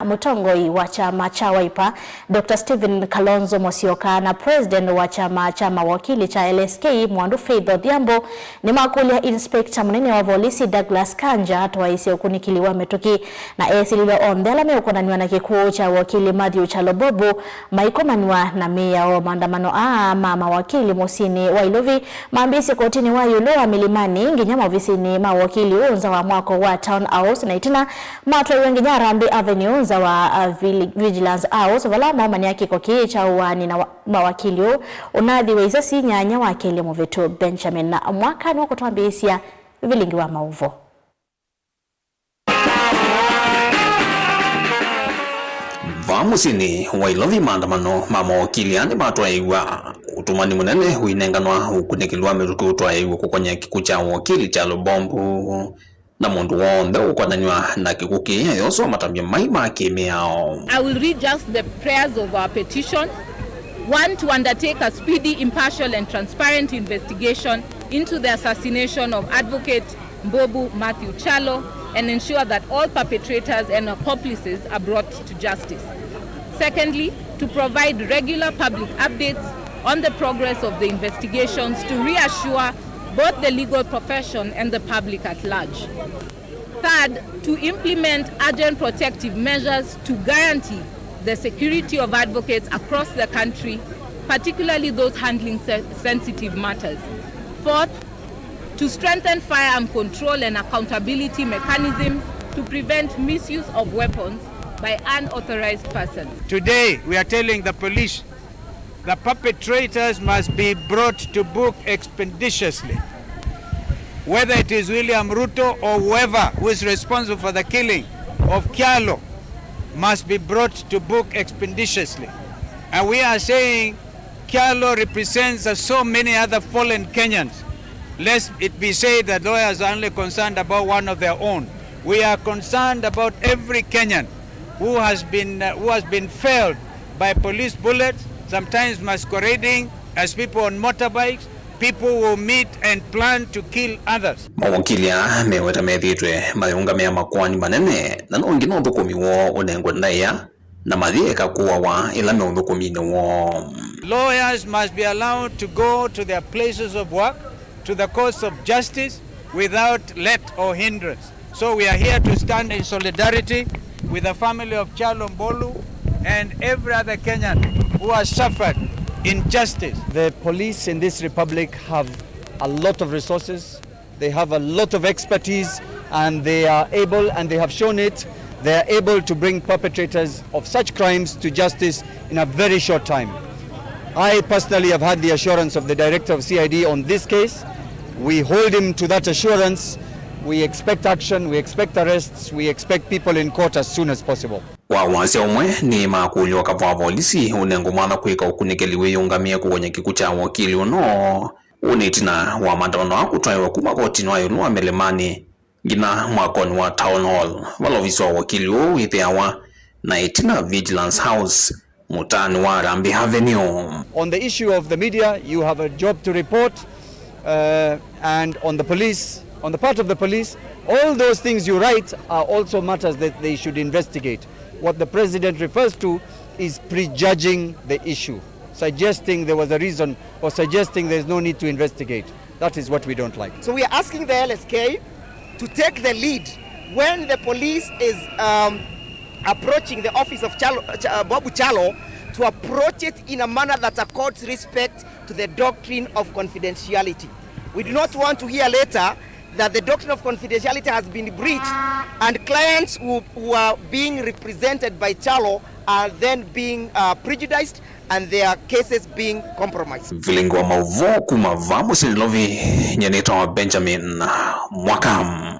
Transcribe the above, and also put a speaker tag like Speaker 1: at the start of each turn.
Speaker 1: Mutongoi wa chama cha Wiper Dr. Stephen Kalonzo Musyoka na President wa chama cha mawokili cha LSK muwandu Faith Odhiambo nimakulya inspeka munene wa volisi Douglas Kanja atwaiisye Ukunikili wa Mituki na esililwa onthe meukonanwa na Kikw'U cha Wokili Mathew Kyalo Mbobu maikomanw'a na miao maandamano mawokili musini wa Ilovi maambisi kotini wa yulo wa milimani nginya maofisini mawokili unza wa mwako wa Town House na itina atwaiisye nginya Rambi Avenue wa Vigilance House vala maomani yake kwa kicha uwani na mawakili unadhi wa isasi nyanya wakili muvitu Benjamin na mwaka ni wakutuambisia vilingi wa mauvo.
Speaker 2: Vamusini wa Ilovi maandamano mawokili andi atwaiisye utumani munene huinenganwa Ukunikili wa Mituki atwaiisye kukonya kiku'U cha Wokili Kyalo Mbobu na mundu wonthe ukonanwa na Kikw'U yoso matambia maima miao.
Speaker 3: I will read just the prayers of our petition. One, to undertake a speedy, impartial and transparent investigation into the assassination of Advocate Mbobu Mathew Kyalo and ensure that all perpetrators and accomplices are brought to justice. Secondly, to provide regular public updates on the progress of the investigations to reassure both the legal profession and the public at large. Third, to implement urgent protective measures to guarantee the security of advocates across the country, particularly those handling sensitive matters. Fourth, to strengthen firearm control and accountability mechanisms to prevent misuse of weapons by unauthorized persons.
Speaker 4: Today, we are telling the police the perpetrators must be brought to book expeditiously. Whether it is William Ruto or whoever who is responsible for the killing of Kyalo must be brought to book expeditiously. And we are saying Kyalo represents so many other fallen Kenyans. Lest it be said that lawyers are only concerned about one of their own. We are concerned about every Kenyan who has been felled by police bullets, sometimes masquerading as people on motorbikes, people who meet and plan to kill others.
Speaker 2: Mawokili meweta methitwe mayungamia makwani manene na nongi nonthukumi wo unengwa ndaya na mathieka kuwa wa ila meuthukumine wo.
Speaker 4: Lawyers must be allowed to go to their places of work, to the courts of justice without let or hindrance. So we are here to stand in solidarity with the family of Kyalo Mbobu and every other Kenyan who has suffered injustice.
Speaker 5: The police in this republic have a lot of resources, they have a lot of expertise, and they are able, and they have shown it, they are able to bring perpetrators of such crimes to justice in a very short time. I personally have had the assurance of the director of CID on this case. We hold him to that assurance. We expect action, we expect arrests, we expect people in court as soon as possible.
Speaker 2: Wawansi omwe ni makulya wa volisi unengumana kwika Ukunikili wiyungamia kukonya kiku'U cha Wokili uno unitina wa maandamano akutwaiwa kuma kotini wa yulo wa milimani ngina mwakoni wa Town Hall valovisi wa Wokili witheawa na itina Vigilance House mutani wa Rambi Avenue.
Speaker 5: On the issue of the media, you have a job to report, and on the police, on the part of the police, all those things you write are also matters that they should investigate. What the president refers to is prejudging the issue, suggesting there was a reason or suggesting there's no need to investigate. That is what we don't like.
Speaker 6: So we are asking the LSK to take the lead when the police is approaching the office of Mbobu Kyalo, to approach it in a manner that accords respect to the doctrine of confidentiality. We do not want to hear later that the doctrine of confidentiality has been breached and clients who are being represented by Kyalo are then being prejudiced and their cases being compromised.
Speaker 2: Vilingi wa mauvo kuma vamusini Ilovi nyenita wa Benjamin mwaka.